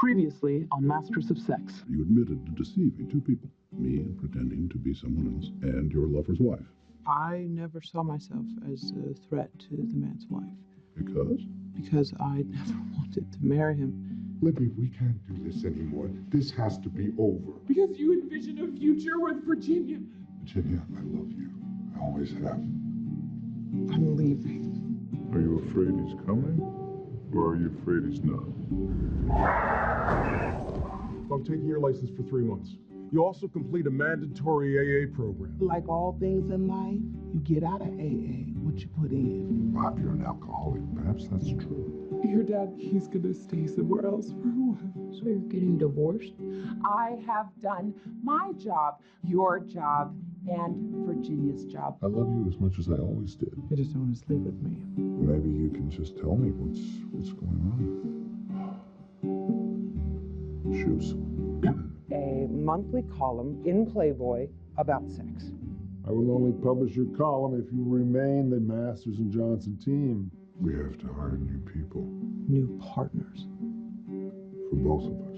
Previously on Masters of Sex. You admitted to deceiving two people, me and pretending to be someone else, and your lover's wife. I never saw myself as a threat to the man's wife. Because? Because I never wanted to marry him. Libby, we can't do this anymore. This has to be over. Because you envision a future with Virginia. Virginia, I love you. I always have. I'm leaving. Are you afraid he's coming? Or are you afraid he's not? I'm taking your license for 3 months. You also complete a mandatory AA program. Like all things in life, you get out of AA what you put in. Bob, you're an alcoholic. Perhaps that's true. Your dad, he's gonna stay somewhere else for a while. So you're getting divorced? I have done my job, your job, and Virginia's job. I love you as much as I always did. You just don't want to sleep with me. Maybe you can just tell me what's going on. Shoes. A monthly column in Playboy about sex. I will only publish your column if you remain the Masters and Johnson team. We have to hire new people. New partners. For both of us.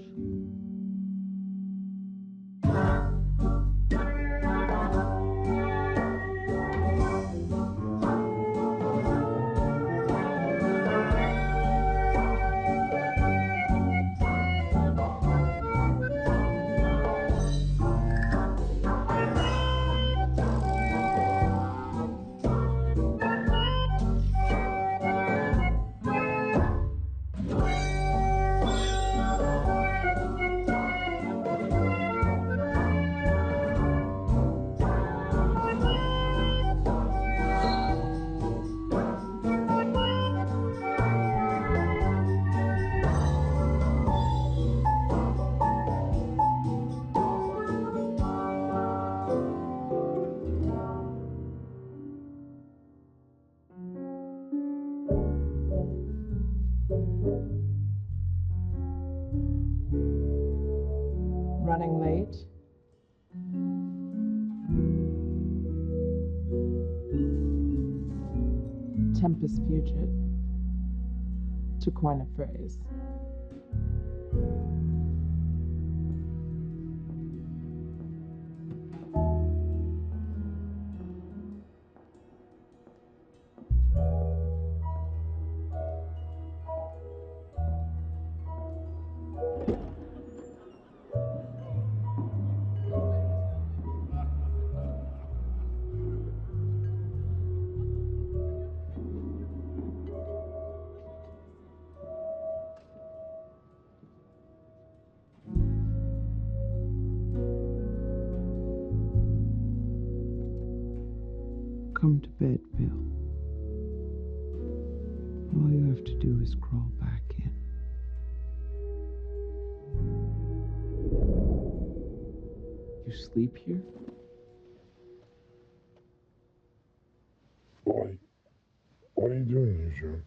Running late. Tempus fugit, to coin a phrase. Come to bed, Bill. All you have to do is crawl back in. You sleep here? Boy, what are you doing here, John?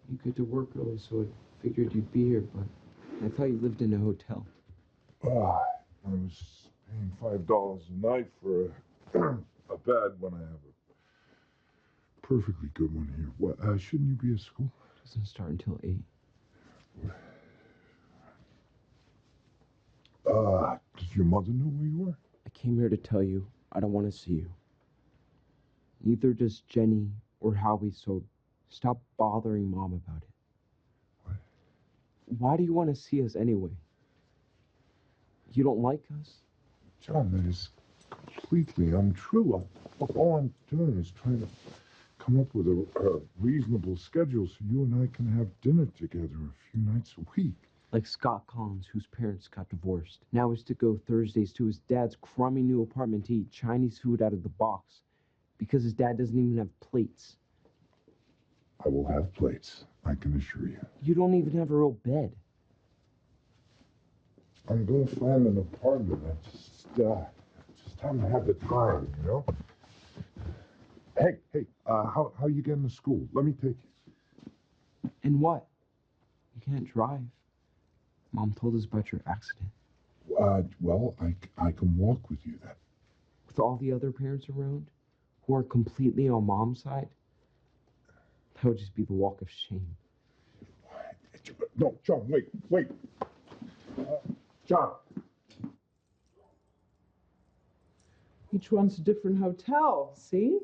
You get to work early, so I figured you'd be here, but I thought you lived in a hotel. I was paying $5 a night for a bed when I have a perfectly good one here. What? Shouldn't you be at school? Doesn't start until 8. Did your mother know where you were? I came here to tell you I don't want to see you. Neither does Jenny or Howie, so stop bothering Mom about it. What? Why do you want to see us anyway? You don't like us? John, that is completely untrue. All I'm doing is trying to come up with a reasonable schedule so you and I can have dinner together a few nights a week. Like Scott Collins, whose parents got divorced. Now is to go Thursdays to his dad's crummy new apartment to eat Chinese food out of the box because his dad doesn't even have plates. I will have plates, I can assure you. You don't even have a real bed. I'm going to find an apartment. I just haven't had the time, you know? Hey, how you getting to school? Let me take you. And what? You can't drive. Mom told us about your accident. Well, I can walk with you then. With all the other parents around, who are completely on Mom's side, that would just be the walk of shame. No, John, wait. John. Each one's a different hotel, see?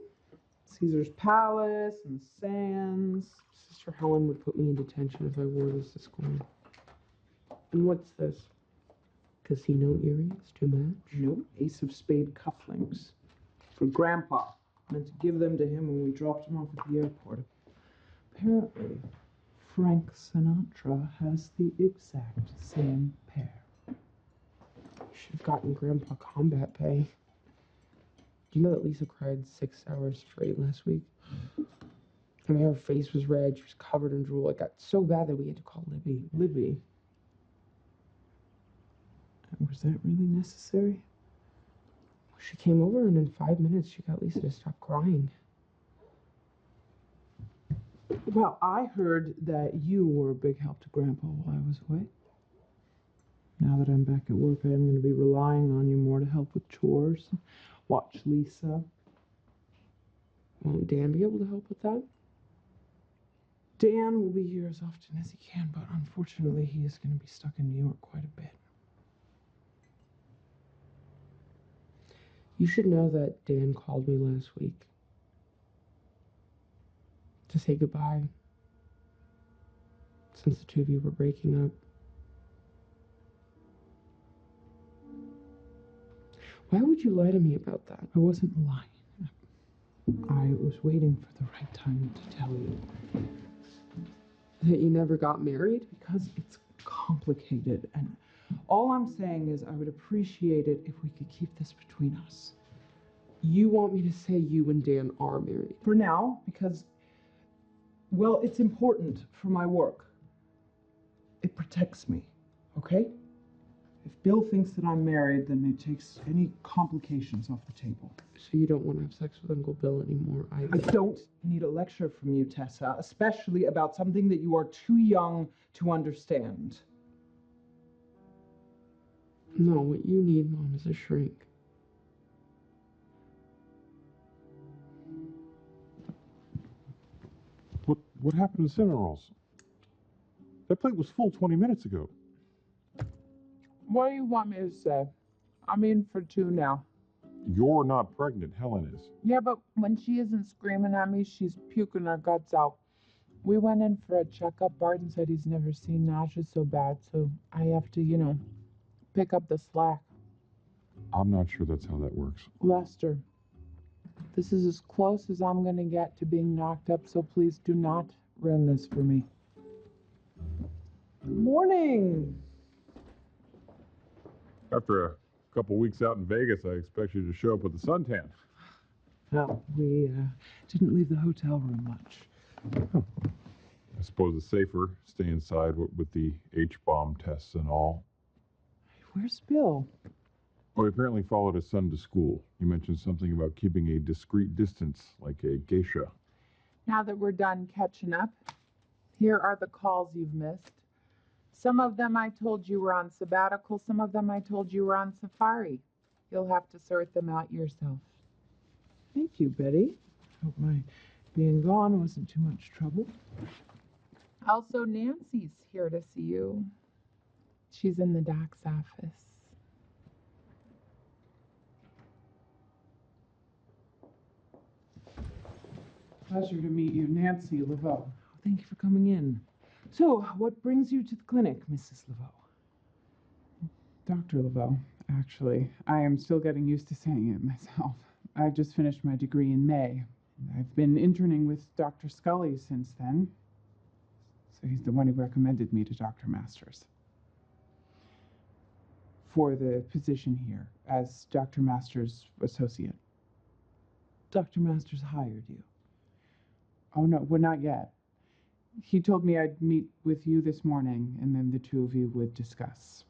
Caesar's Palace and the Sands. Sister Helen would put me in detention if I wore this to school. And what's this? Casino earrings to match? No, Ace of Spade cufflinks. For Grandpa. Meant to give them to him when we dropped him off at the airport. Apparently, Frank Sinatra has the exact same pair. Should have gotten Grandpa combat pay. Do you know that Lisa cried 6 hours straight last week? I mean, her face was red. She was covered in drool. It got so bad that we had to call Libby. Libby? Was that really necessary? She came over and in 5 minutes she got Lisa to stop crying. Well, I heard that you were a big help to Grandpa while I was away. Now that I'm back at work, I am going to be relying on you more to help with chores. Watch Lisa. Won't Dan be able to help with that? Dan will be here as often as he can, but unfortunately he is going to be stuck in New York quite a bit. You should know that Dan called me last week to say goodbye, since the two of you were breaking up. Why would you lie to me about that? I wasn't lying. I was waiting for the right time to tell you. That you never got married? Because it's complicated, and all I'm saying is I would appreciate it if we could keep this between us. You want me to say you and Dan are married? For now, because, well, it's important for my work. It protects me, okay? If Bill thinks that I'm married, then it takes any complications off the table. So you don't want to have sex with Uncle Bill anymore either? I don't need a lecture from you, Tessa, especially about something that you are too young to understand. No, what you need, Mom, is a shrink. What happened to cinnamon rolls? That plate was full 20 minutes ago. What do you want me to say? I'm in for 2 now. You're not pregnant, Helen is. Yeah, but when she isn't screaming at me, she's puking her guts out. We went in for a checkup. Barton said he's never seen nausea so bad, so I have to, pick up the slack. I'm not sure that's how that works. Lester, this is as close as I'm going to get to being knocked up, so please do not ruin this for me. Good morning. After a couple weeks out in Vegas, I expect you to show up with a suntan. Well, we didn't leave the hotel room much. Oh. I suppose it's safer stay inside with the H-bomb tests and all. Where's Bill? Oh, he apparently followed his son to school. You mentioned something about keeping a discreet distance, like a geisha. Now that we're done catching up, here are the calls you've missed. Some of them I told you were on sabbatical, some of them I told you were on safari. You'll have to sort them out yourself. Thank you, Betty. Hope my being gone wasn't too much trouble. Also, Nancy's here to see you. She's in the doc's office. Pleasure to meet you, Nancy Laveau. Thank you for coming in. So, what brings you to the clinic, Mrs. Laveau? Dr. Laveau, actually. I am still getting used to saying it myself. I just finished my degree in May. I've been interning with Dr. Scully since then. So he's the one who recommended me to Dr. Masters for the position here as Dr. Masters' associate. Dr. Masters hired you? Oh, no, well, not yet. He told me I'd meet with you this morning, and then the two of you would discuss.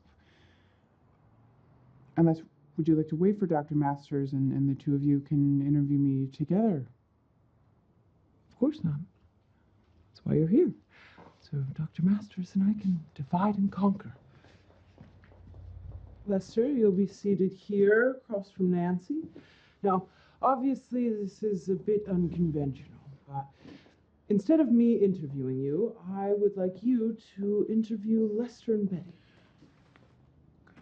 Unless, would you like to wait for Dr. Masters and the two of you can interview me together? Of course not. That's why you're here. So Dr. Masters and I can divide and conquer. Lester, you'll be seated here across from Nancy. Now, obviously, this is a bit unconventional. Instead of me interviewing you, I would like you to interview Lester and Betty.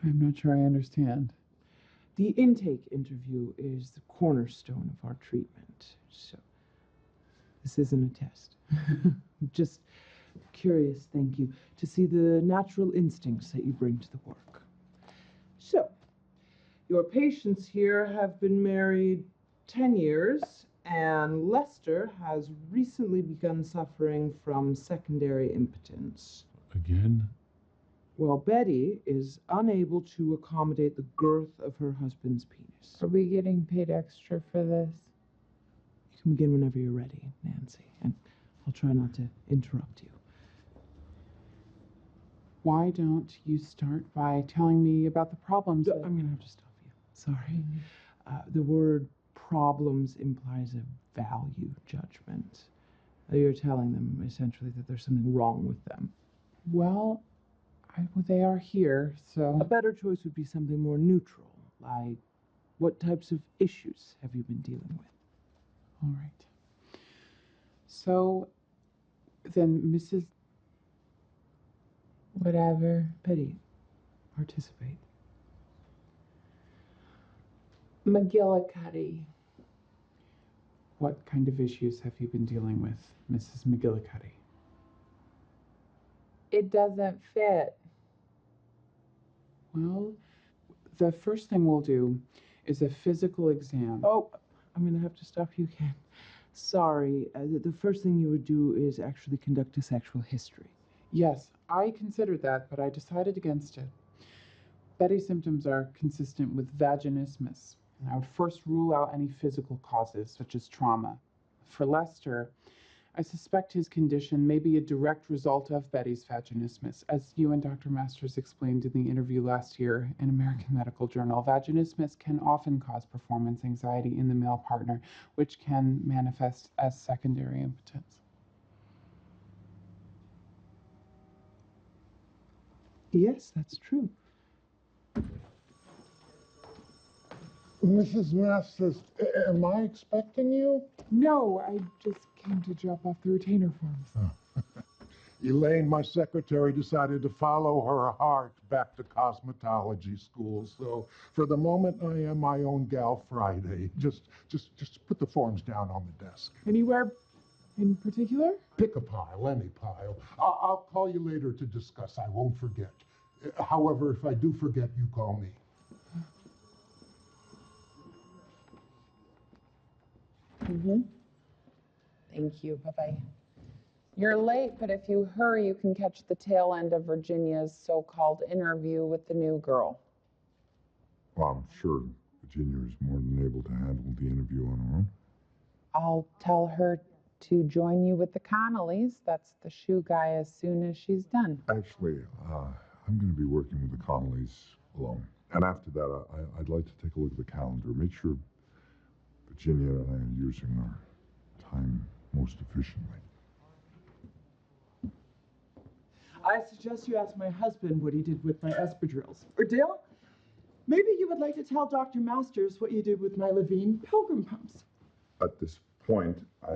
I'm not sure I understand. The intake interview is the cornerstone of our treatment. So, this isn't a test. Just curious, thank you, to see the natural instincts that you bring to the work. So, your patients here have been married 10 years, and Lester has recently begun suffering from secondary impotence. Again? Well, Betty is unable to accommodate the girth of her husband's penis. Are we getting paid extra for this? You can begin whenever you're ready, Nancy, and I'll try not to interrupt you. Why don't you start by telling me about the problems? I'm going to have to stop you. Sorry. The word problems implies a value judgment. You're telling them essentially that there's something wrong with them. Well, they are here, so... A better choice would be something more neutral, like what types of issues have you been dealing with? All right. So, then Mrs. Whatever. Betty, participate. McGillicuddy. What kind of issues have you been dealing with, Mrs. McGillicuddy? It doesn't fit. Well, the first thing we'll do is a physical exam. Oh, I'm going to have to stop you again. Sorry, the first thing you would do is actually conduct a sexual history. Yes, I considered that, but I decided against it. Betty's symptoms are consistent with vaginismus, and I would first rule out any physical causes, such as trauma. For Lester, I suspect his condition may be a direct result of Betty's vaginismus. As you and Dr. Masters explained in the interview last year in American Medical Journal, vaginismus can often cause performance anxiety in the male partner, which can manifest as secondary impotence. Yes, that's true. Mrs. Masters, am I expecting you? No, I just came to drop off the retainer forms. Oh. Elaine, my secretary, decided to follow her heart back to cosmetology school. So for the moment, I am my own gal Friday. Just put the forms down on the desk. Anywhere in particular? Pick a pile, any pile. I'll call you later to discuss. I won't forget. However, if I do forget, you call me. Thank you. Bye-bye. You're late, but if you hurry, you can catch the tail end of Virginia's so-called interview with the new girl. Well, I'm sure Virginia is more than able to handle the interview on her own. I'll tell her to join you with the Connollys. That's the shoe guy as soon as she's done. Actually, I'm going to be working with the Connollys alone. And after that, I'd like to take a look at the calendar, make sure Virginia and I are using our time most efficiently. I suggest you ask my husband what he did with my espadrilles. Or Dale, maybe you would like to tell Dr. Masters what you did with my Levine Pilgrim pumps. At this point, I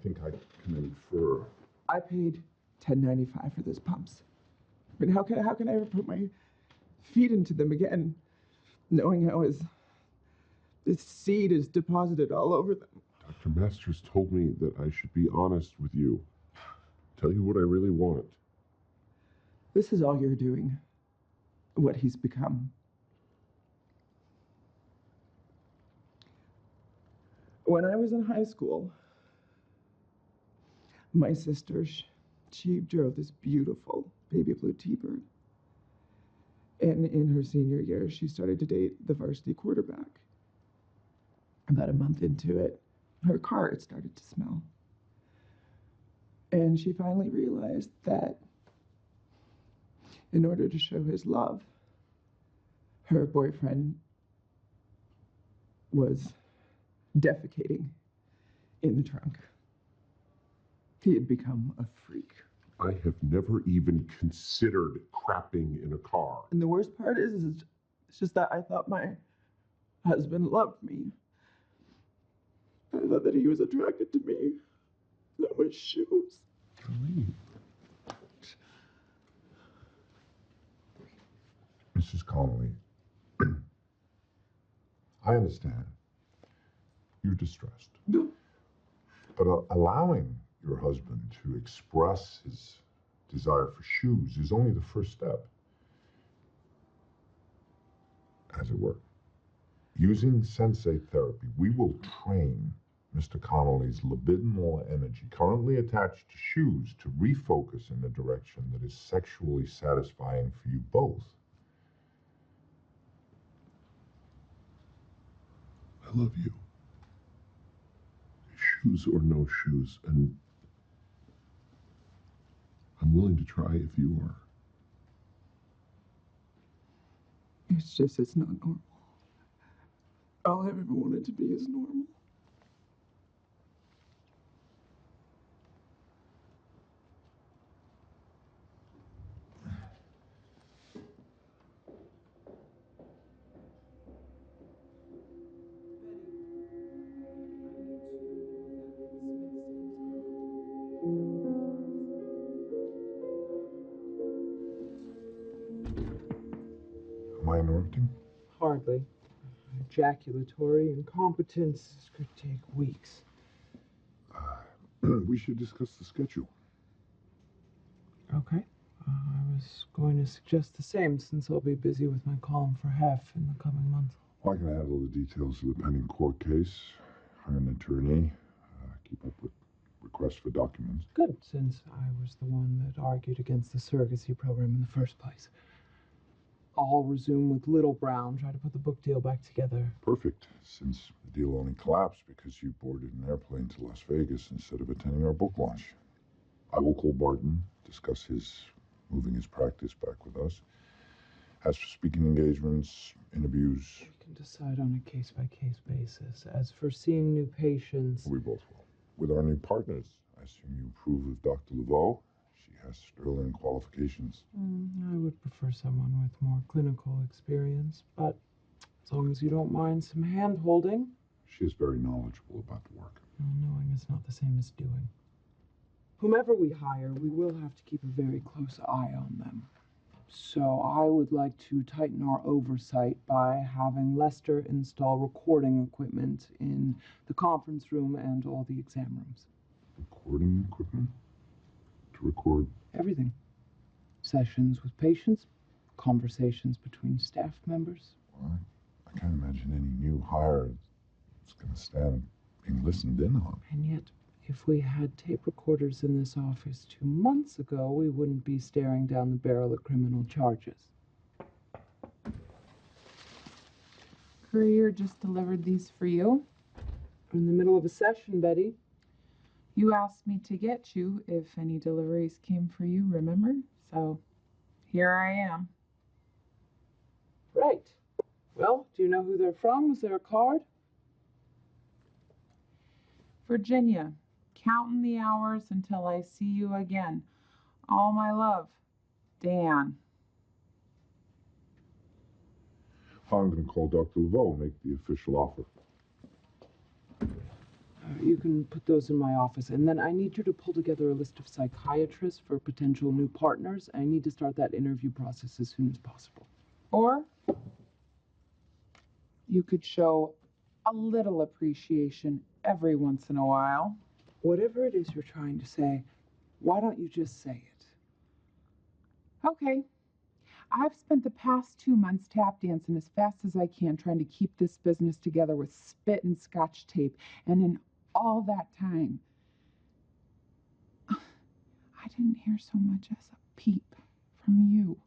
think I can infer. I paid $10.95 for those pumps. I mean, how can I ever put my feet into them again, knowing how this seed is deposited all over them? Dr. Masters told me that I should be honest with you. Tell you what I really want. This is all you're doing. What he's become. When I was in high school, my sister, she drove this beautiful baby blue T-Bird. And in her senior year, she started to date the varsity quarterback. About a month into it, her car had started to smell. And she finally realized that in order to show his love, her boyfriend was defecating in the trunk. He had become a freak. I have never even considered crapping in a car. And the worst part is it's just that I thought my husband loved me. I thought that he was attracted to me. Not my shoes. Elaine. Mrs. Mrs. Connolly, I understand you're distressed. But allowing your husband to express his desire for shoes is only the first step, as it were. Using sensate therapy, we will train Mr. Connolly's libidinal energy, currently attached to shoes, to refocus in a direction that is sexually satisfying for you both. I love you. Shoes or no shoes, and I'm willing to try if you are. It's just, it's not normal. All I ever wanted to be is normal. Am I interrupting? Hardly. Ejaculatory incompetence could take weeks. We should discuss the schedule. Okay. I was going to suggest the same, since I'll be busy with my column for half in the coming month. I can handle the details of the pending court case, hire an attorney, keep up with requests for documents. Good, since I was the one that argued against the surrogacy program in the first place. I'll resume with Little Brown, try to put the book deal back together. Perfect, since the deal only collapsed because you boarded an airplane to Las Vegas instead of attending our book launch. I will call Barton, discuss his moving his practice back with us. As for speaking engagements, interviews, We can decide on a case-by-case basis. As for seeing new patients, we both will. With our new partners, I assume you approve of Dr. Laveau. She has sterling qualifications. I would prefer someone with more clinical experience, but as long as you don't mind some hand-holding. She is very knowledgeable about the work. Knowing is not the same as doing. Whomever we hire, we will have to keep a very close eye on them. So I would like to tighten our oversight by having Lester install recording equipment in the conference room and all the exam rooms. Recording equipment? To record? Everything. Sessions with patients, conversations between staff members. Well, I can't imagine any new hire is going to stand being listened in on. And yet, if we had tape recorders in this office 2 months ago, we wouldn't be staring down the barrel of criminal charges. Courier just delivered these for you. In the middle of a session, Betty. You asked me to get you if any deliveries came for you, remember? So here I am. Right. Well, do you know who they're from? Is there a card? Virginia, counting the hours until I see you again. All my love, Dan. I'm going to call Dr. Laveau and make the official offer. You can put those in my office, and then I need you to pull together a list of psychiatrists for potential new partners. I need to start that interview process as soon as possible. Or you could show a little appreciation every once in a while. Whatever it is you're trying to say, why don't you just say it? Okay. I've spent the past 2 months tap dancing as fast as I can, trying to keep this business together with spit and scotch tape. And in all that time, I didn't hear so much as a peep from you.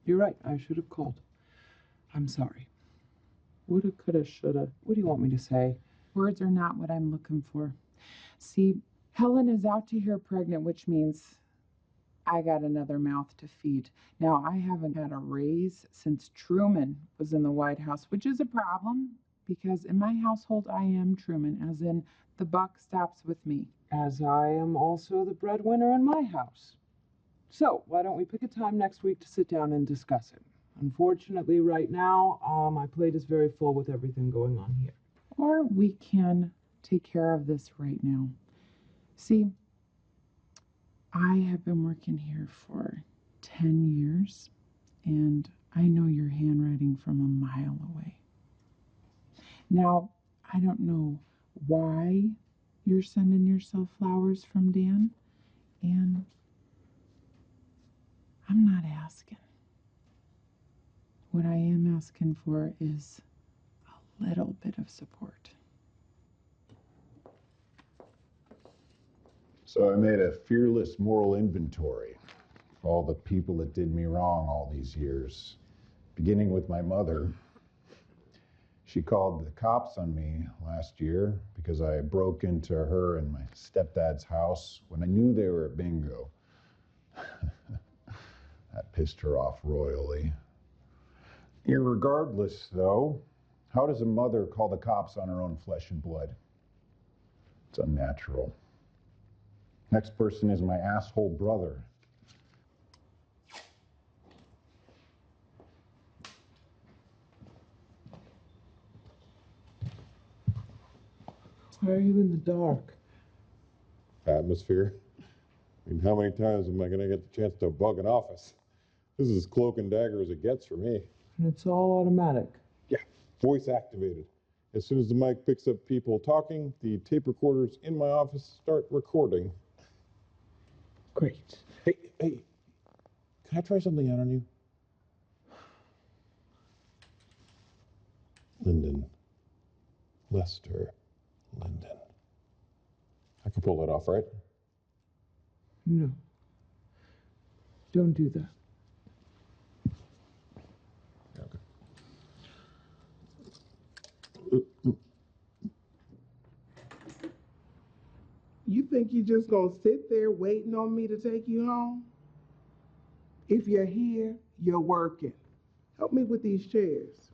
You're right. I should have called. I'm sorry. Woulda, coulda, shoulda. What do you want me to say? Words are not what I'm looking for. See, Helen is out to here pregnant, which means I got another mouth to feed. Now, I haven't had a raise since Truman was in the White House, which is a problem because in my household, I am Truman, as in the buck stops with me. As I am also the breadwinner in my house. So, why don't we pick a time next week to sit down and discuss it? Unfortunately, right now, my plate is very full with everything going on here. Or we can take care of this right now. See, I have been working here for 10 years, and I know your handwriting from a mile away. Now, I don't know why you're sending yourself flowers from Dan, and I'm not asking. What I am asking for is a little bit of support. So I made a fearless moral inventory of all the people that did me wrong all these years, beginning with my mother. She called the cops on me last year because I broke into her and my stepdad's house when I knew they were at bingo. That pissed her off royally. Irregardless, though, how does a mother call the cops on her own flesh and blood? It's unnatural. Next person is my asshole brother. Why are you in the dark? Atmosphere. I mean, how many times am I going to get the chance to bug an office? This is as cloak and dagger as it gets for me. And it's all automatic. Yeah, voice activated. As soon as the mic picks up people talking, the tape recorders in my office start recording. Great. Hey, can I try something out on you? Lyndon. Lester. Lyndon. I can pull that off, right? No. Don't do that. You think you just gonna sit there waiting on me to take you home? If you're here, you're working. Help me with these chairs.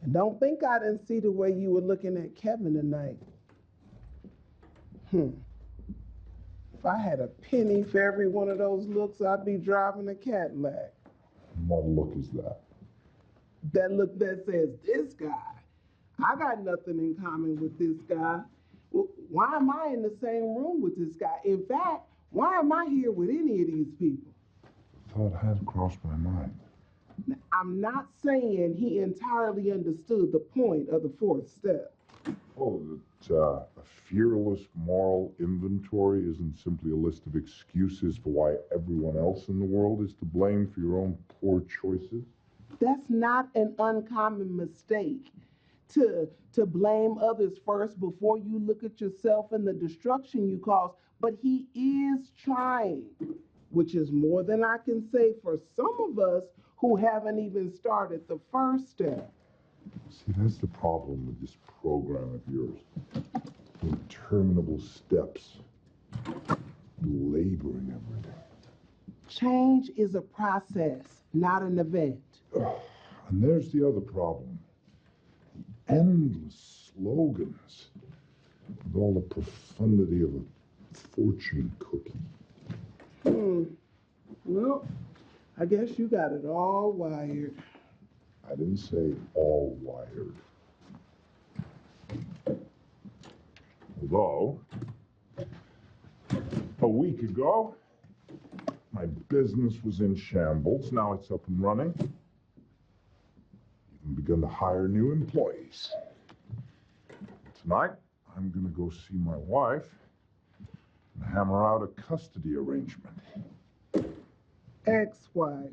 And don't think I didn't see the way you were looking at Kevin tonight. If I had a penny for every one of those looks, I'd be driving a Cadillac. What look is that? That look that says, this guy. I got nothing in common with this guy. Well, why am I in the same room with this guy? In fact, why am I here with any of these people? Thought had crossed my mind. Now, I'm not saying he entirely understood the point of the fourth step. Oh, that a fearless moral inventory isn't simply a list of excuses for why everyone else in the world is to blame for your own poor choices? That's not an uncommon mistake. To blame others first before you look at yourself and the destruction you cause. But he is trying, which is more than I can say for some of us who haven't even started the first step. See, that's the problem with this program of yours. Interminable steps, laboring every day. Change is a process, not an event. And there's the other problem. Endless slogans with all the profundity of a fortune cookie. Well, I guess you got it all wired. I didn't say all wired. Although, a week ago, my business was in shambles. Now it's up and running. Even begun to hire new employees. Tonight, I'm going to go see my wife and hammer out a custody arrangement. Ex-wife.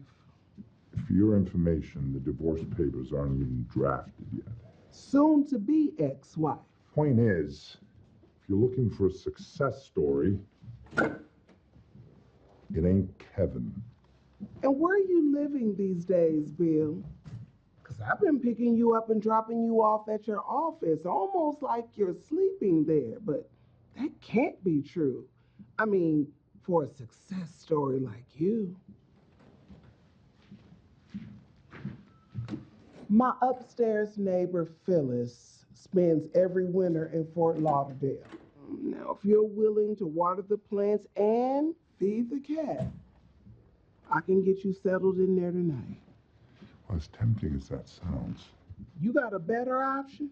For your information, the divorce papers aren't even drafted yet. Soon to be ex-wife. Point is, if you're looking for a success story, it ain't Kevin. And where are you living these days, Bill? Because I've been picking you up and dropping you off at your office, almost like you're sleeping there. But that can't be true. I mean, for a success story like you. My upstairs neighbor, Phyllis, spends every winter in Fort Lauderdale. Now, if you're willing to water the plants and feed the cat, I can get you settled in there tonight. Well, as tempting as that sounds. You got a better option?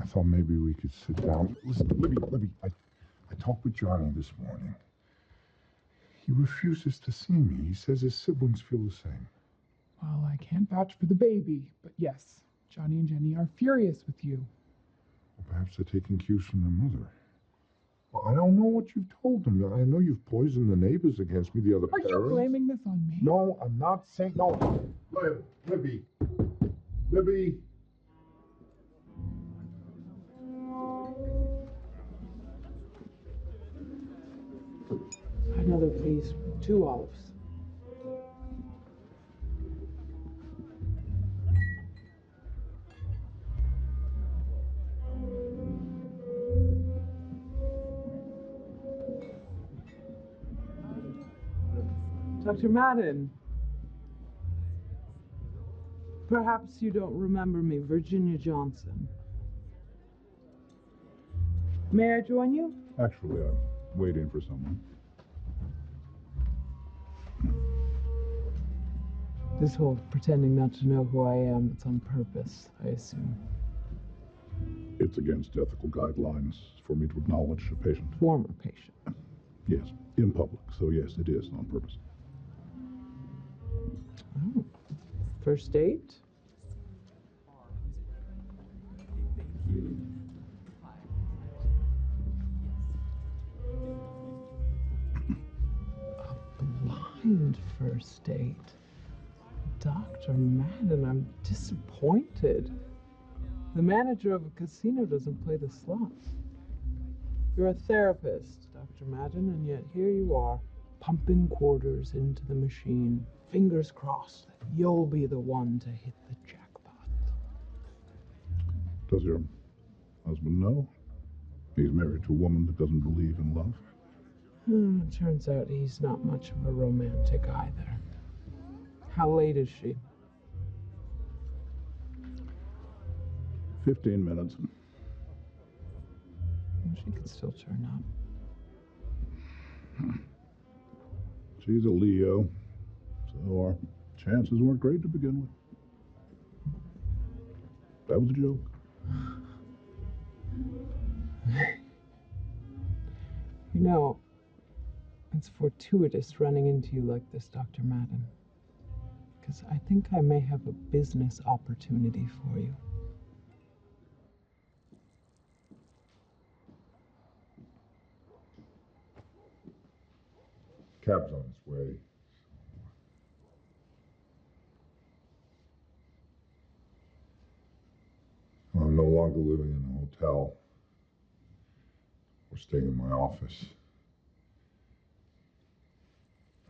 thought maybe we could sit down. Listen, Libby, I talked with Johnny this morning. He refuses to see me. He says his siblings feel the same. Well, I can't vouch for the baby, but yes, Johnny and Jenny are furious with you. Well, perhaps they're taking cues from their mother. Well, I don't know what you've told them. I know you've poisoned the neighbors against me, the other Are parents. you blaming this on me? No, I'm not saying... No. Libby. Another, please. 2 olives. Dr. Madden. Perhaps you don't remember me, Virginia Johnson. May I join you? Actually, I'm waiting for someone. This whole pretending not to know who I am, it's on purpose, I assume. It's against ethical guidelines for me to acknowledge a patient. Former patient. Yes, in public. So yes, it is on purpose. Oh. First date? A blind first date? Dr. Madden, I'm disappointed. The manager of a casino doesn't play the slots. You're a therapist, Dr. Madden, and yet here you are, pumping quarters into the machine. Fingers crossed that you'll be the one to hit the jackpot. Does your husband know? He's married to a woman that doesn't believe in love. Turns out he's not much of a romantic either. How late is she? 15 minutes. Well, she could still turn up. She's a Leo, so our chances weren't great to begin with. That was a joke. You know, it's fortuitous running into you like this, Dr. Madden. Because I think I may have a business opportunity for you. Cab's on its way. I'm no longer living in a hotel. We're staying in my office.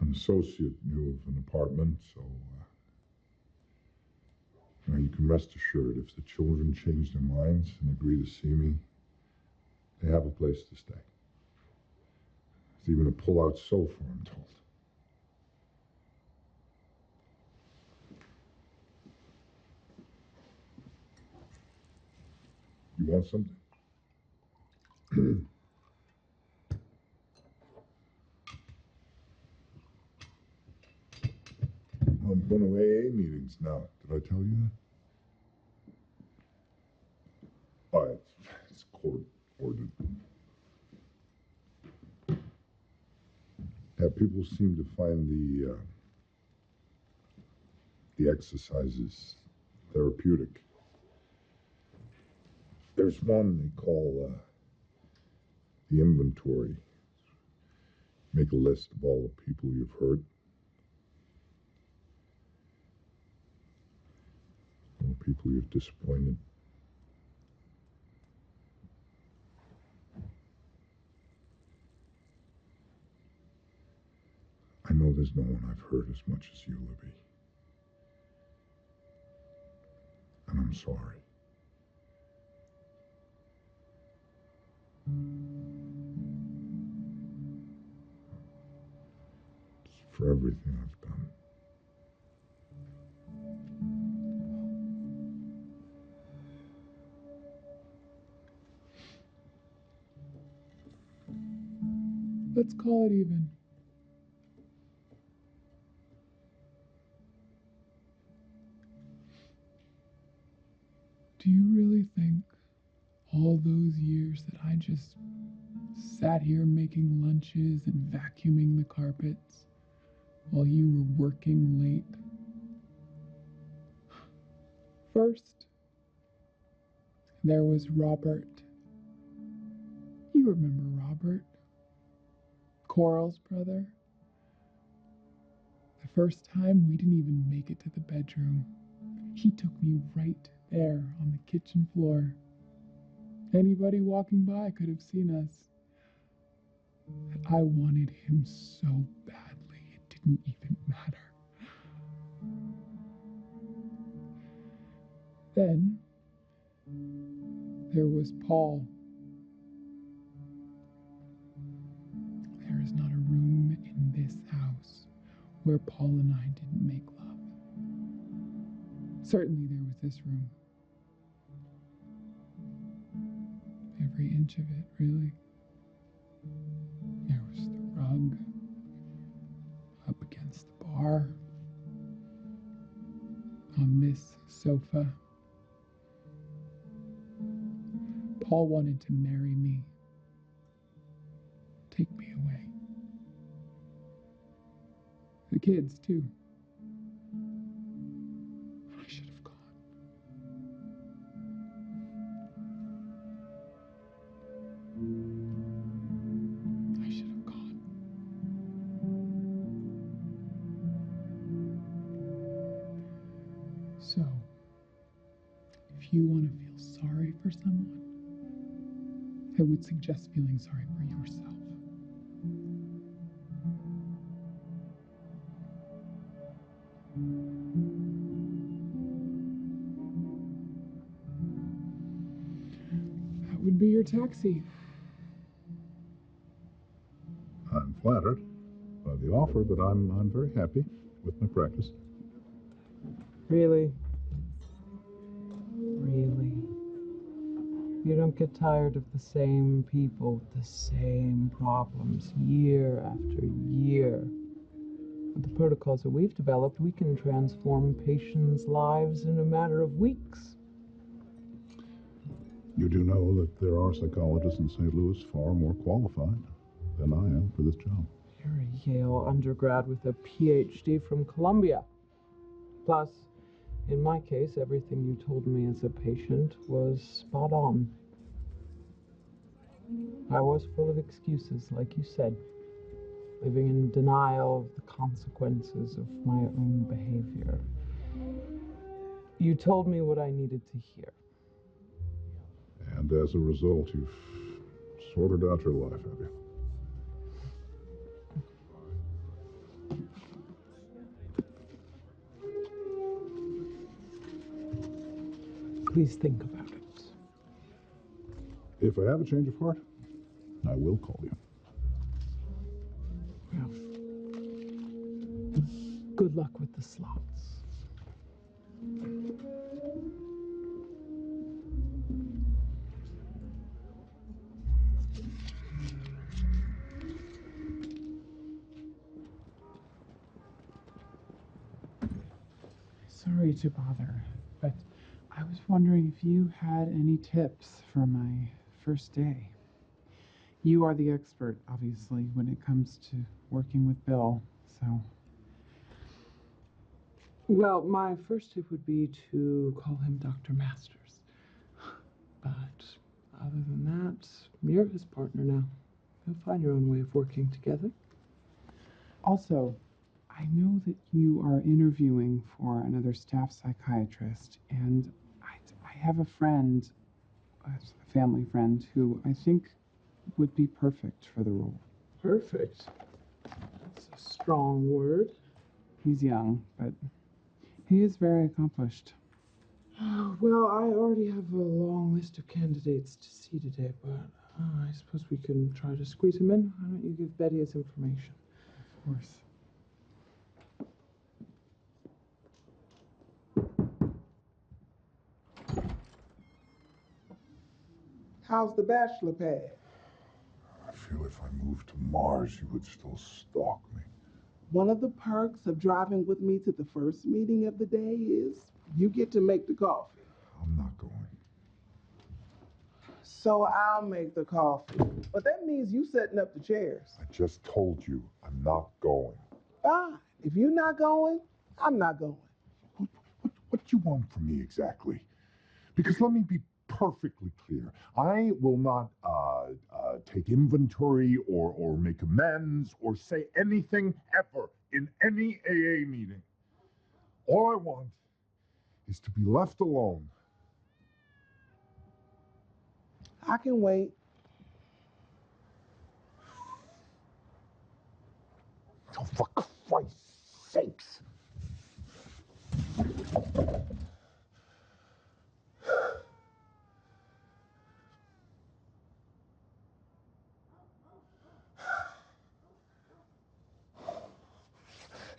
An associate knew of an apartment, so you can rest assured if the children change their minds and agree to see me, they have a place to stay. There's even a pull-out sofa, I'm told. You want something? I'm going to AA meetings now. Did I tell you that? Oh, it's court-ordered. Yeah, people seem to find the exercises therapeutic. There's one they call the inventory. Make a list of all the people you've hurt. All the people you've disappointed. I know there's no one I've hurt as much as you, Libby. And I'm sorry. It's for everything I've done. Let's call it even. Do you really think all those years that I just sat here making lunches and vacuuming the carpets while you were working late. First, there was Robert. You remember Robert? Coral's brother? The first time we didn't even make it to the bedroom. He took me right there on the kitchen floor. Anybody walking by could have seen us. And I wanted him so badly, it didn't even matter. Then, there was Paul. There is not a room in this house where Paul and I didn't make love. Certainly there was this room. Every inch of it, really. There was the rug up against the bar. On this sofa. Paul wanted to marry me. Take me away. The kids, too. I should have gone. I should have gone. So, if you want to feel sorry for someone, I would suggest feeling sorry for yourself. That would be your taxi. I'm flattered by the offer, but I'm very happy with my practice. Really? Really? You don't get tired of the same people with the same problems year after year. With the protocols that we've developed, we can transform patients' lives in a matter of weeks. You do know that there are psychologists in St. Louis far more qualified than I am for this job. You're a Yale undergrad with a PhD from Columbia. Plus, in my case, everything you told me as a patient was spot on. I was full of excuses, like you said, living in denial of the consequences of my own behavior. You told me what I needed to hear. And as a result, you've sorted out your life, have you? Please think about it. If I have a change of heart, I will call you. Well, good luck with the slots. Sorry to bother, but I was wondering if you had any tips for my first day. You are the expert, obviously, when it comes to working with Bill, so. Well, my first tip would be to call him Dr. Masters. But other than that, you're his partner now. You'll find your own way of working together. Also, I know that you are interviewing for another staff psychiatrist, and I have a friend, a family friend, who I think would be perfect for the role. Perfect. That's a strong word. He's young, but he is very accomplished. Well, I already have a long list of candidates to see today, but I suppose we can try to squeeze him in. Why don't you give Betty his information? Of course. How's the bachelor pad? I feel if I moved to Mars, you would still stalk me. One of the perks of driving with me to the first meeting of the day is you get to make the coffee. I'm not going. So I'll make the coffee. But that means you setting up the chairs. I just told you I'm not going. Fine. If you're not going, I'm not going. What do you want from me exactly? Because let me be perfectly clear. I will not take inventory or make amends or say anything ever in any AA meeting. All I want is to be left alone. I can wait. Oh, for Christ's sakes.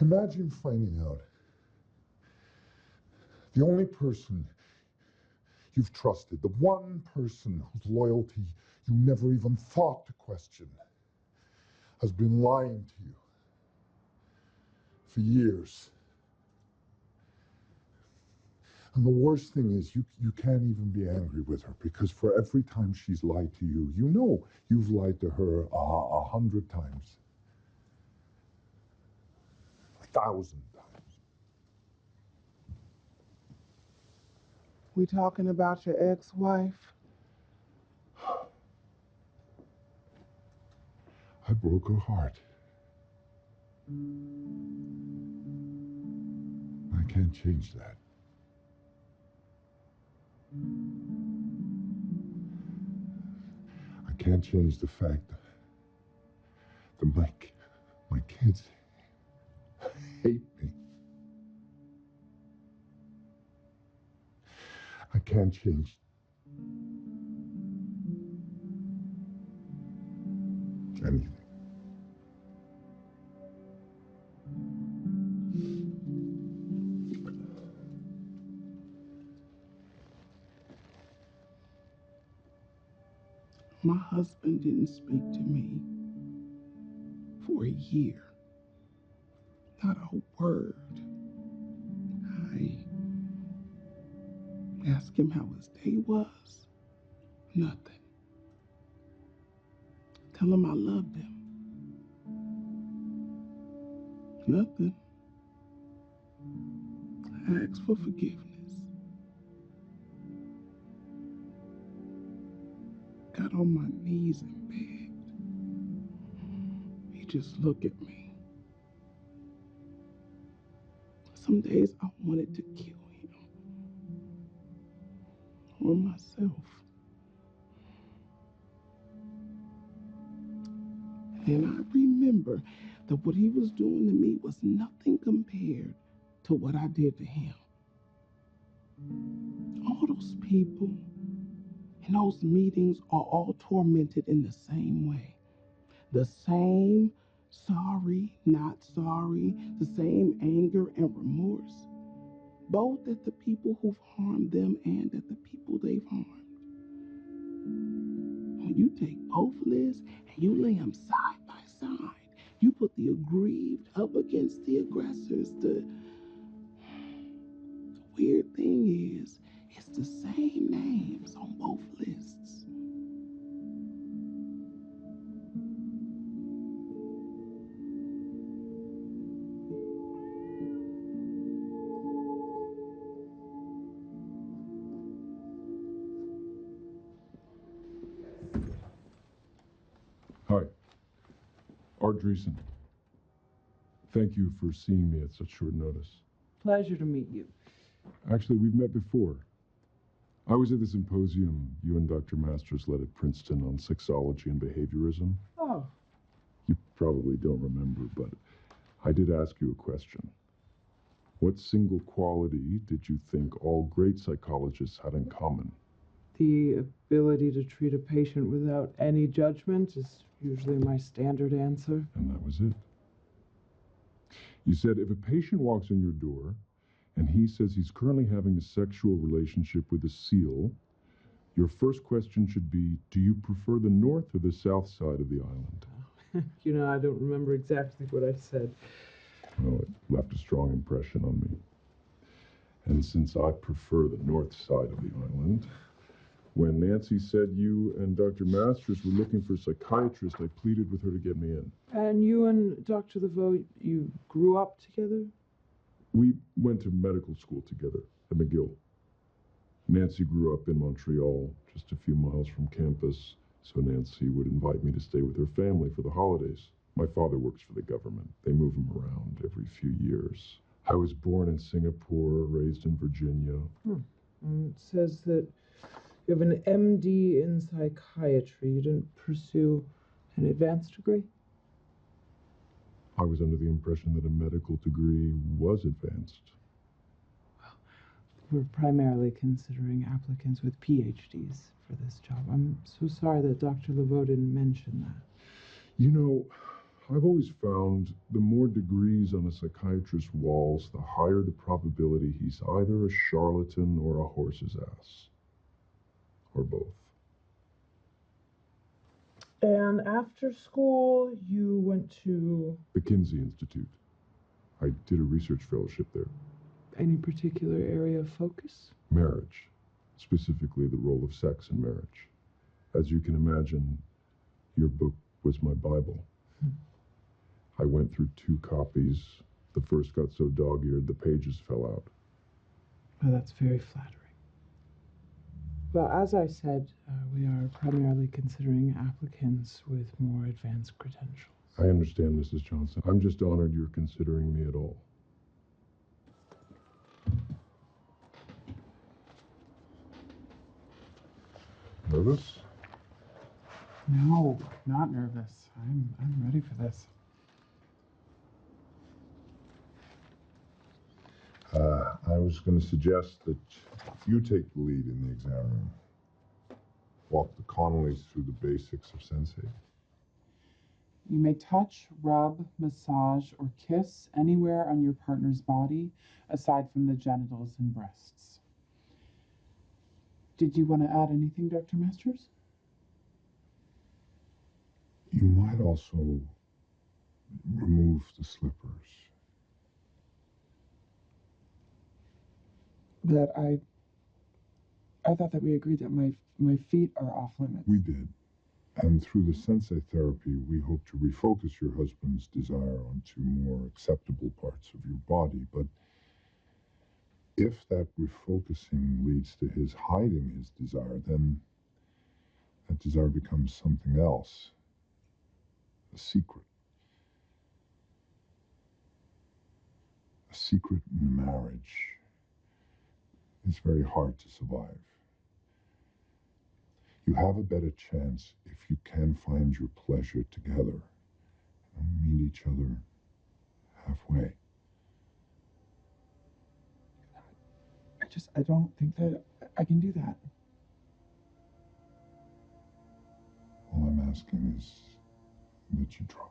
Imagine finding out the only person you've trusted, the one person whose loyalty you never even thought to question, has been lying to you for years. And the worst thing is you can't even be angry with her, because for every time she's lied to you, you know you've lied to her 100 times. 1,000 times. We talking about your ex-wife? I broke her heart. I can't change that. I can't change the fact that my kids hate me. I can't change anything. My husband didn't speak to me for a year. Not a word. I asked him how his day was. Nothing. Tell him I loved him. Nothing. I asked for forgiveness. Got on my knees and begged. He just looked at me. Some days I wanted to kill him. Or myself. And I remember that what he was doing to me was nothing compared to what I did to him. All those people in those meetings are all tormented in the same way. The same sorry, not sorry, the same anger and remorse, both at the people who've harmed them and at the people they've harmed. When you take both lists and you lay them side by side, you put the aggrieved up against the aggressors. The weird thing is, it's the same names on both lists. Hi, Art Dreesen. Thank you for seeing me at such short notice. Pleasure to meet you. Actually, we've met before. I was at the symposium you and Dr. Masters led at Princeton on sexology and behaviorism. Oh, You probably don't remember, but I did ask you a question. What single quality did you think all great psychologists had in common? the ability to treat a patient without any judgment is usually my standard answer. And that was it. You said if a patient walks in your door and he says he's currently having a sexual relationship with a seal, your first question should be, do you prefer the north or the south side of the island? You know, I don't remember exactly what I said. Well, it left a strong impression on me. And since I prefer the north side of the island, When Nancy said you and Dr. Masters were looking for a psychiatrist, I pleaded with her to get me in. And you and Dr. Laveau, you grew up together? We went to medical school together at McGill. Nancy grew up in Montreal, just a few miles from campus, so Nancy would invite me to stay with her family for the holidays. My father works for the government. They move him around every few years. I was born in Singapore, raised in Virginia. It says that you have an MD in psychiatry. You didn't pursue an advanced degree? I was under the impression that a medical degree was advanced. We're primarily considering applicants with PhDs for this job. I'm so sorry that Dr. Laveau didn't mention that. You know, I've always found the more degrees on a psychiatrist's walls, the higher the probability he's either a charlatan or a horse's ass. Or both. And after school, you went to... The Kinsey Institute. I did a research fellowship there. Any particular area of focus? Marriage. Specifically, the role of sex in marriage. As you can imagine, your book was my Bible. I went through 2 copies. The first got so dog-eared, the pages fell out. Well, that's very flattering. Well, as I said, we are primarily considering applicants with more advanced credentials. I understand, Mrs. Johnson. I'm just honored you're considering me at all. Nervous? No, not nervous. I'm ready for this. I was going to suggest that you take the lead in the exam room. Walk the Connollys through the basics of sensei. You may touch, rub, massage, or kiss anywhere on your partner's body aside from the genitals and breasts. Did you want to add anything, Dr. Masters? You might also remove the slippers. That I thought that we agreed that my feet are off limits. We did. And through the sensei therapy, we hope to refocus your husband's desire onto more acceptable parts of your body. But if that refocusing leads to his hiding his desire, then that desire becomes something else. A secret. A secret in a marriage is very hard to survive. You have a better chance if you can find your pleasure together and meet each other halfway. I don't think that I can do that. All I'm asking is that you try.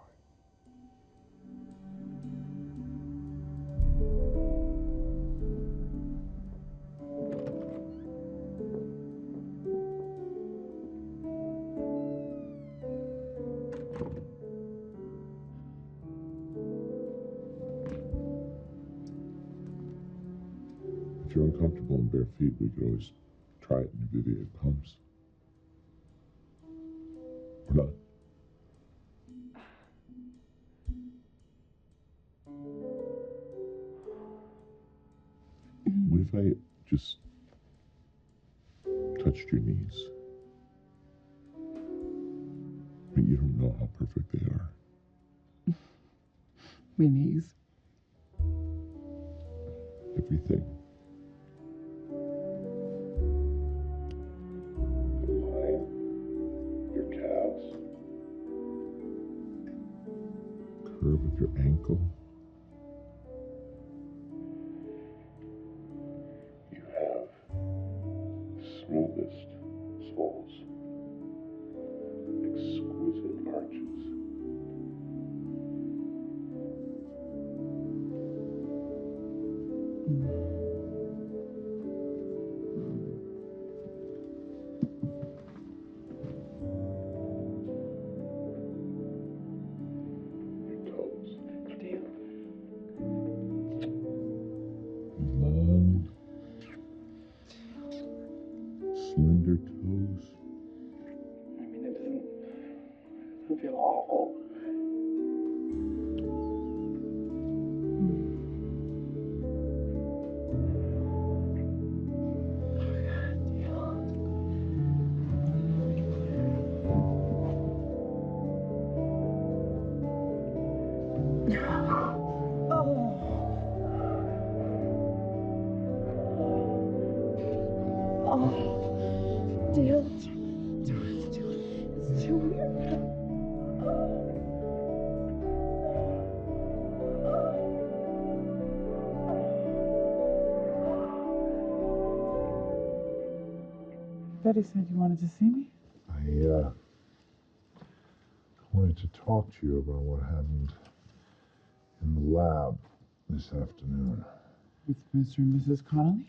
If you're uncomfortable in bare feet, we could always try it in Vivian pumps. Or not. What if I just touched your knees? I mean, you don't know how perfect they are. My knees. Everything. The line, your calves, curve of your ankle. You have the smoothest soles, exquisite arches. Your toes. Long, slender toes. Betty said you wanted to see me. I wanted to talk to you about what happened in the lab this afternoon. With Mr. and Mrs. Connolly?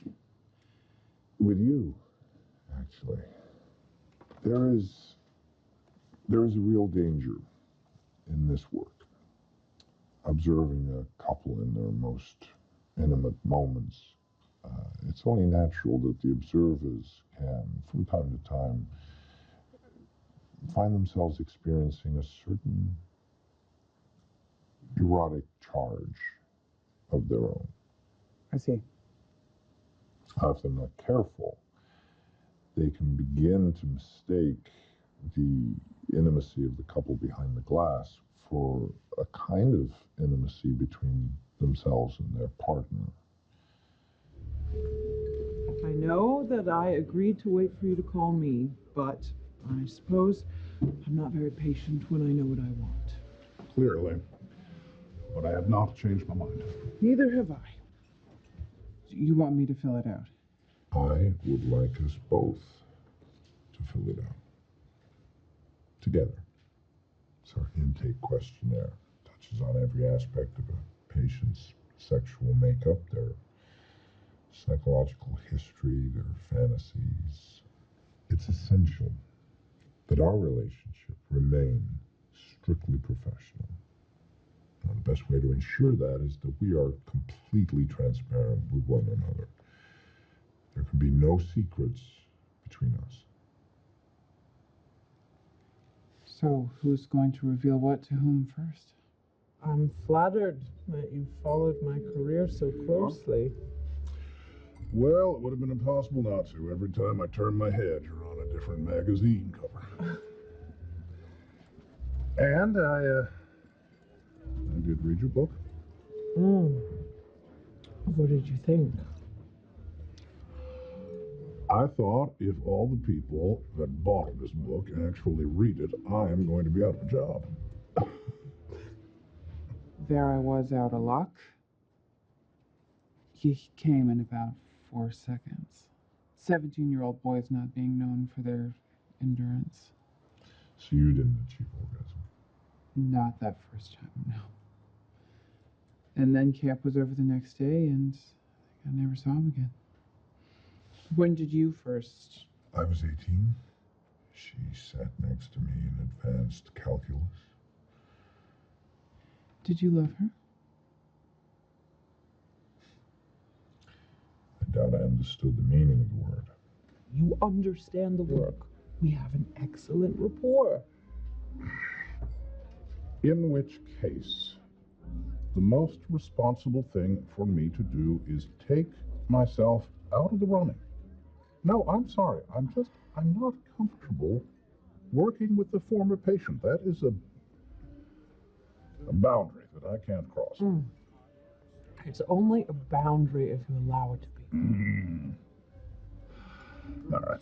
With you, actually. There is a real danger in this work. Observing a couple in their most intimate moments. It's only natural that the observers can, from time to time, find themselves experiencing a certain erotic charge of their own. I see. If they're not careful, they can begin to mistake the intimacy of the couple behind the glass for a kind of intimacy between themselves and their partner. I know that I agreed to wait for you to call me, but I suppose I'm not very patient when I know what I want. Clearly. But I have not changed my mind. Neither have I. You want me to fill it out? I would like us both to fill it out. Together. It's our intake questionnaire. Touches on every aspect of a patient's sexual makeup, their psychological history, their fantasies. It's essential that our relationship remain strictly professional. Now, the best way to ensure that is that we are completely transparent with one another. There can be no secrets between us. So, who's going to reveal what to whom first? I'm flattered that you followed my career so closely. Well, it would have been impossible not to. Every time I turn my head, you're on a different magazine cover. And I did read your book. What did you think? I thought if all the people that bought this book actually read it, I am going to be out of a job. There I was out of luck. He came in about 4 seconds. 17-year-old boys not being known for their endurance. So you didn't achieve orgasm? Not that first time, no. And then camp was over the next day, and I never saw him again. When did you first? I was 18. She sat next to me in advanced calculus. Did you love her? I doubt I understood the meaning of the word. You understand the work. We have an excellent rapport. In which case, the most responsible thing for me to do is take myself out of the running. No, I'm sorry. I'm not comfortable working with the former patient. That is a boundary that I can't cross. It's only a boundary if you allow it to be. All right.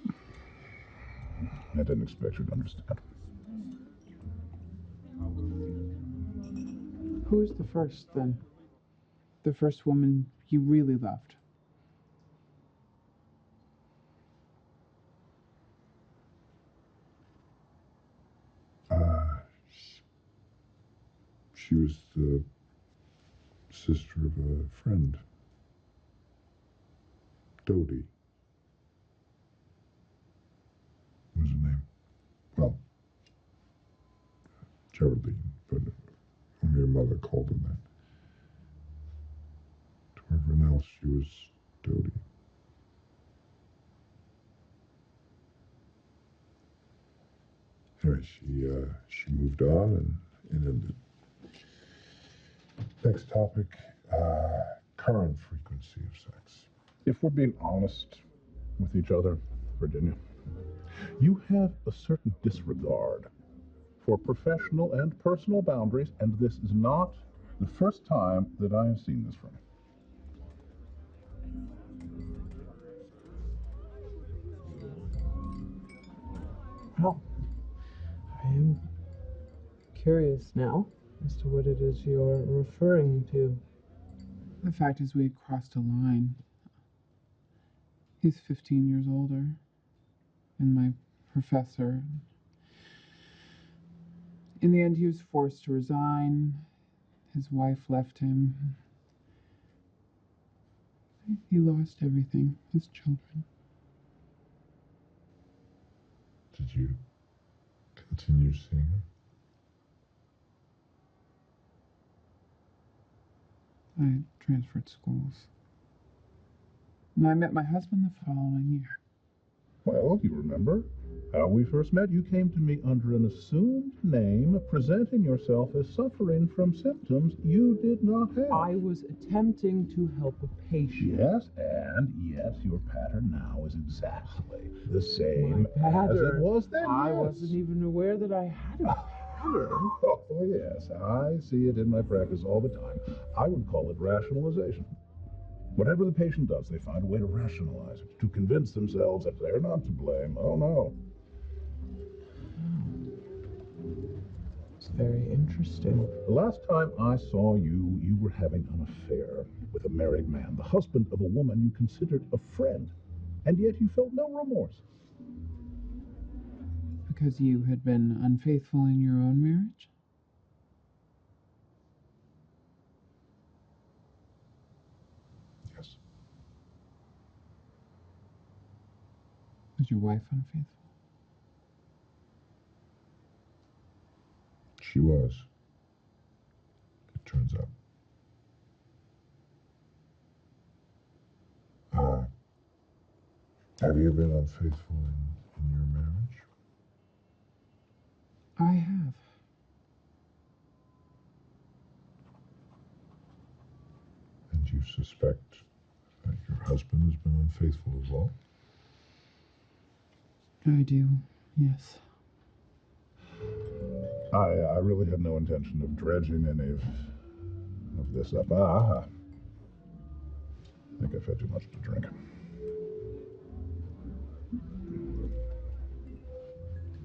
I didn't expect you to understand. Who was the first, then? The first woman you really loved? She was the sister of a friend. Dodie was her name. Well, Geraldine, but only her mother called her that. To everyone else, she was Dodie. Anyway, she moved on and ended. Next topic, current frequency of sex. If we're being honest with each other, Virginia, you have a certain disregard for professional and personal boundaries, and this is not the first time that I have seen this from you. Well, I am curious now as to what it is you're referring to. The fact is we had crossed a line. He's 15 years older. and my professor. In the end, he was forced to resign. His wife left him. He lost everything, his children. Did you continue seeing him? I transferred schools. And I met my husband the following year. Well, you remember how we first met? You came to me under an assumed name, presenting yourself as suffering from symptoms you did not have. I was attempting to help a patient. Yes, and yes, your pattern now is exactly the same My as it pattern. was then. I yes. wasn't even aware that I had a pattern. Oh, yes, I see it in my practice all the time. I would call it rationalization. Whatever the patient does, they find a way to rationalize it, to convince themselves that they're not to blame. Oh, no. It's very interesting. The last time I saw you, you were having an affair with a married man, the husband of a woman you considered a friend, and yet you felt no remorse. Because you had been unfaithful in your own marriage? Yes. Was your wife unfaithful? She was. It turns out. Have you been unfaithful in your marriage? I have. And you suspect that your husband has been unfaithful as well? I do, yes. I really had no intention of dredging any of this up. I think I've had too much to drink.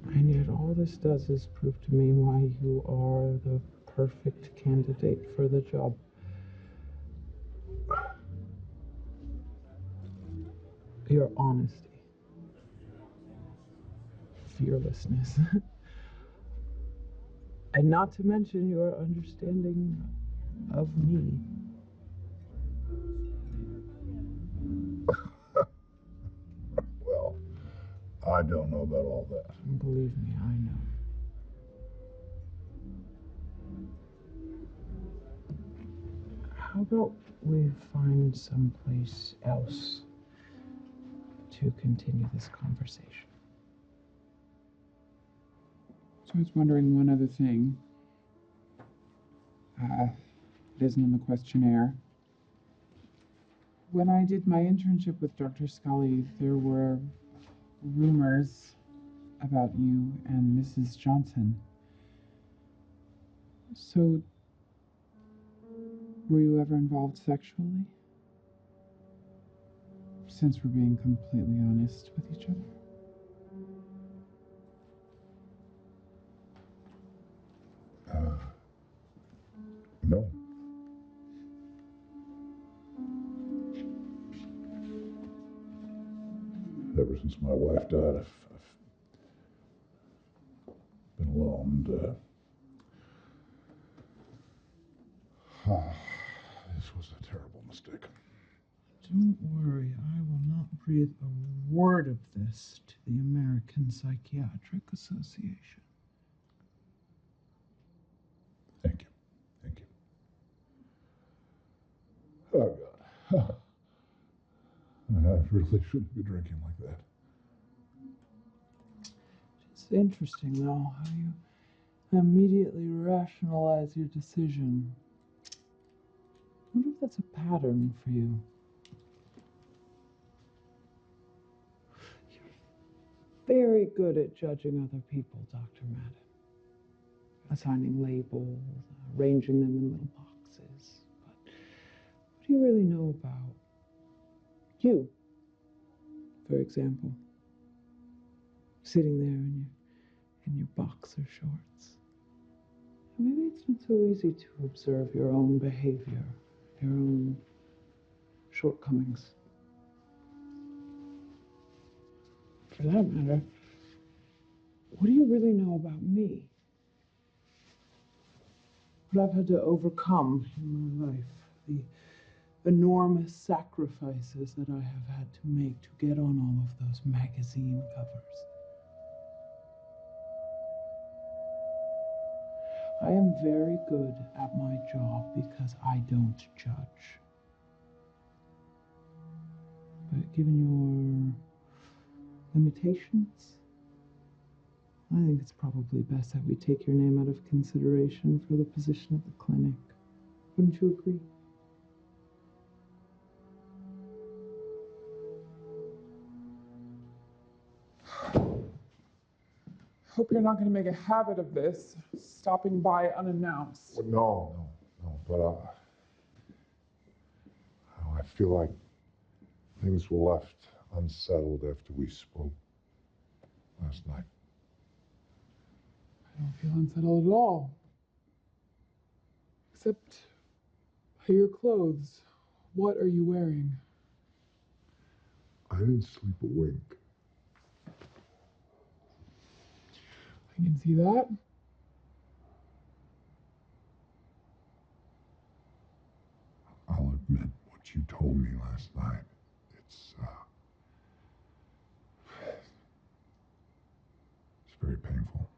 And yet all this does is prove to me why you are the perfect candidate for the job. Your honesty. Fearlessness. And not to mention your understanding of me. Well, I don't know about all that. Believe me, I know. How about we find someplace else to continue this conversation? So I was wondering one other thing. It isn't in the questionnaire. When I did my internship with Dr. Scully, there were rumors about you and Mrs. Johnson. So, were you ever involved sexually? Since we're being completely honest with each other. No. Ever since my wife died, I've been alone. This was a terrible mistake. Don't worry, I will not breathe a word of this to the American Psychiatric Association. Thank you. Thank you. Oh, God. I really shouldn't be drinking like that. It's interesting, though, how you immediately rationalize your decision. I wonder if that's a pattern for you. You're very good at judging other people, Dr. Madden. Assigning labels, arranging them in little boxes. But what do you really know about you? For example, sitting there in your boxer shorts. Maybe it's not so easy to observe your own behavior, your own shortcomings. for that matter, what do you really know about me? What I've had to overcome in my life, the enormous sacrifices that I have had to make to get on all of those magazine covers. I am very good at my job because I don't judge. But given your limitations, I think it's probably best that we take your name out of consideration for the position of the clinic. Wouldn't you agree? Hope you're not going to make a habit of this, stopping by unannounced. Well, no, but I feel like things were left unsettled after we spoke last night. I don't feel unsettled at all. Except by your clothes. What are you wearing? I didn't sleep a wink. I can see that. I'll admit what you told me last night. It's very painful.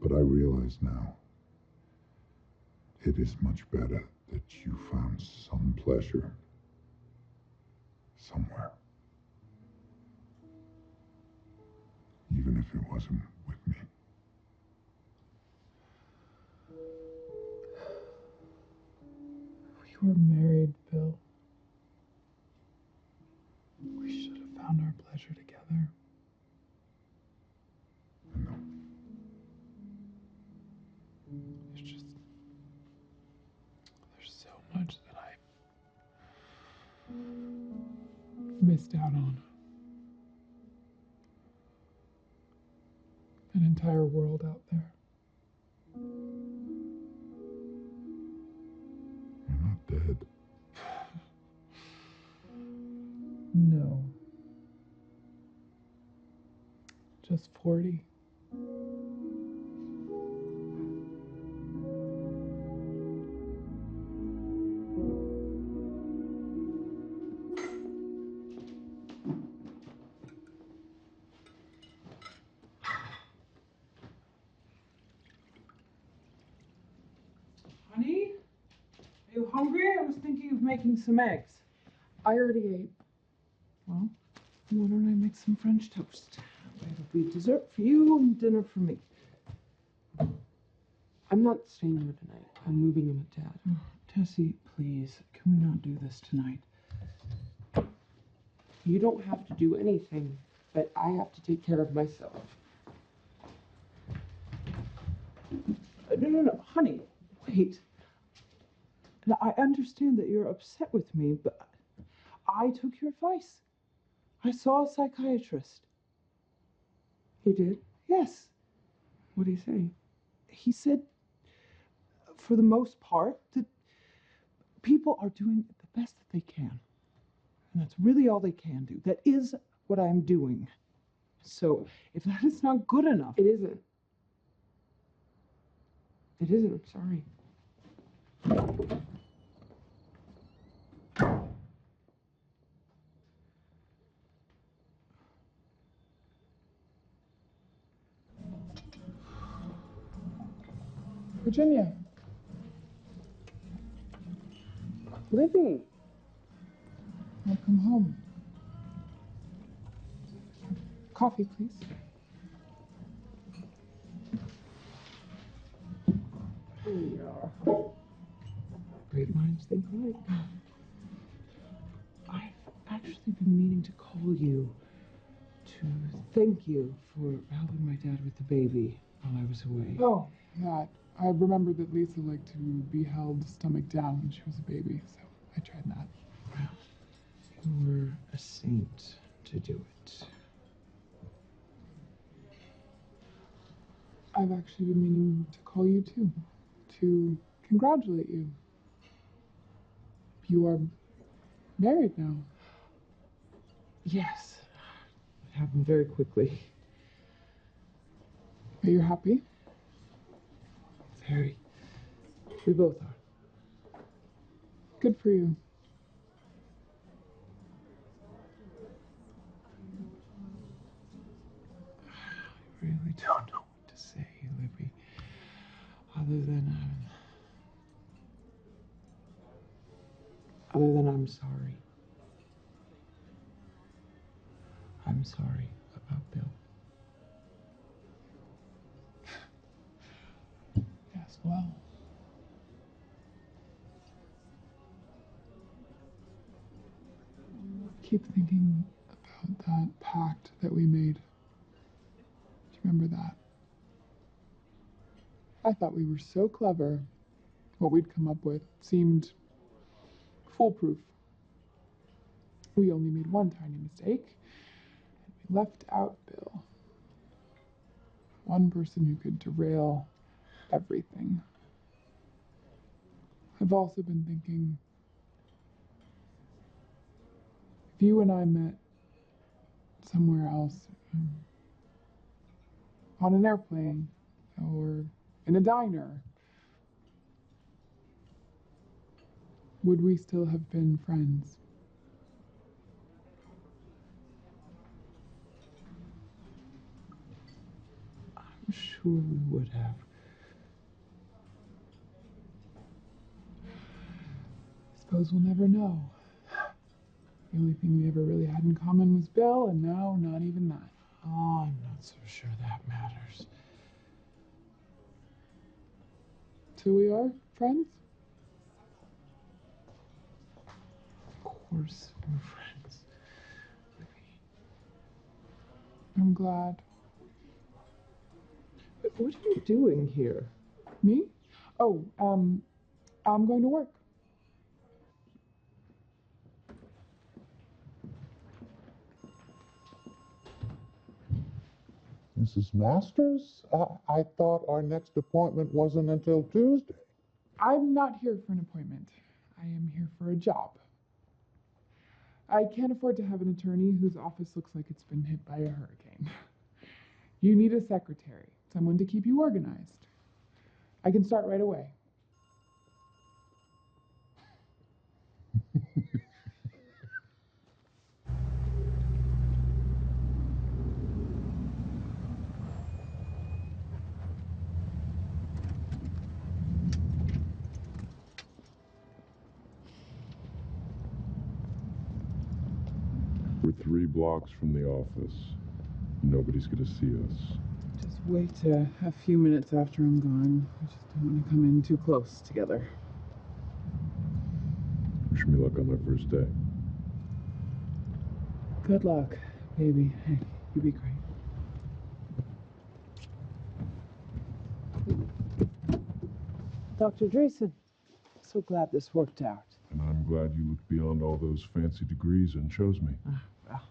But I realize now it is much better that you found some pleasure somewhere. Even if it wasn't with me. We were married, Bill. We should have found our pleasure together. I know. It's just, there's so much that I missed out on. An entire world out there. You're not dead. No. Just 40. Honey? Are you hungry? I was thinking of making some eggs. I already ate. Well, why don't I make some French toast? It'll be dessert for you and dinner for me. I'm not staying here tonight. I'm moving in with Dad. Oh, Tessie, please, can we not do this tonight? You don't have to do anything, but I have to take care of myself. No, honey, wait. Now, I understand that you're upset with me, but I took your advice. I saw a psychiatrist. You did? Yes. What did he say? He said, for the most part, that people are doing the best that they can. And that's really all they can do. That is what I'm doing. So, if that is not good enough... It isn't. It isn't, I'm sorry. Virginia. Livy. Welcome home. Coffee, please. Yeah. Great minds think alike. I've actually been meaning to call you to thank you for helping my dad with the baby while I was away. Oh, that. I remember that Lisa liked to be held stomach down when she was a baby, so I tried that. Well, you were a saint to do it. I've actually been meaning to call you too, to congratulate you. You are married now. Yes. It happened very quickly. Are you happy? Very. We both are. Good for you. I really don't know what to say, Libby. Other than I'm sorry. I'm sorry about Bill. Yes, well. Keep thinking about that pact that we made. Do you remember that? I thought we were so clever. What we'd come up with seemed foolproof. We only made one tiny mistake, and we left out Bill. One person who could derail everything. I've also been thinking, if you and I met somewhere else, on an airplane, or in a diner, would we still have been friends? I'm sure we would have. Suppose we'll never know. The only thing we ever really had in common was Bill, and now not even that. Oh, I'm not so sure that matters. So we are friends? Of course we're friends. I'm glad. What are you doing here? Me? Oh, I'm going to work. Mrs. Masters, I thought our next appointment wasn't until Tuesday. I'm not here for an appointment. I am here for a job. I can't afford to have an attorney whose office looks like it's been hit by a hurricane. You need a secretary, someone to keep you organized. I can start right away. We're 3 blocks from the office. Nobody's gonna see us. Just wait a few minutes after I'm gone. I just don't want to come in too close together. Wish me luck on my first day. Good luck, baby. Hey, you be great. Dr. Dreesen, so glad this worked out. And I'm glad you looked beyond all those fancy degrees and chose me. Well,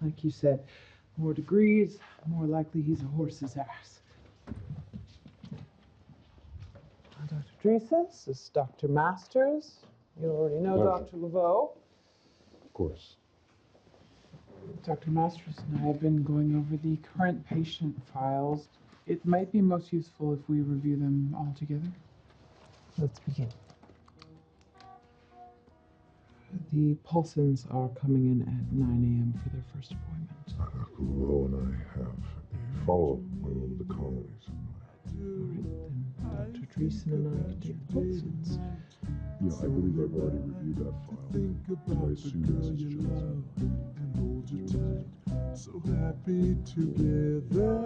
like you said, more degrees, more likely he's a horse's ass. Dr. Dreesen, this is Dr. Masters. You already know Dr. Laveau. Of course. Dr. Masters and I have been going over the current patient files. It might be most useful if we review them all together. Let's begin. The Paulsons are coming in at 9 a.m. for their first appointment. Dr. Laveau and I have a follow-up appointment with the colonies. All right, then Dr. Dreesen and I can take the Paulsons. Yeah, I believe I've already reviewed that file. So I assume this is Johnson. And hold you tight, so happy together.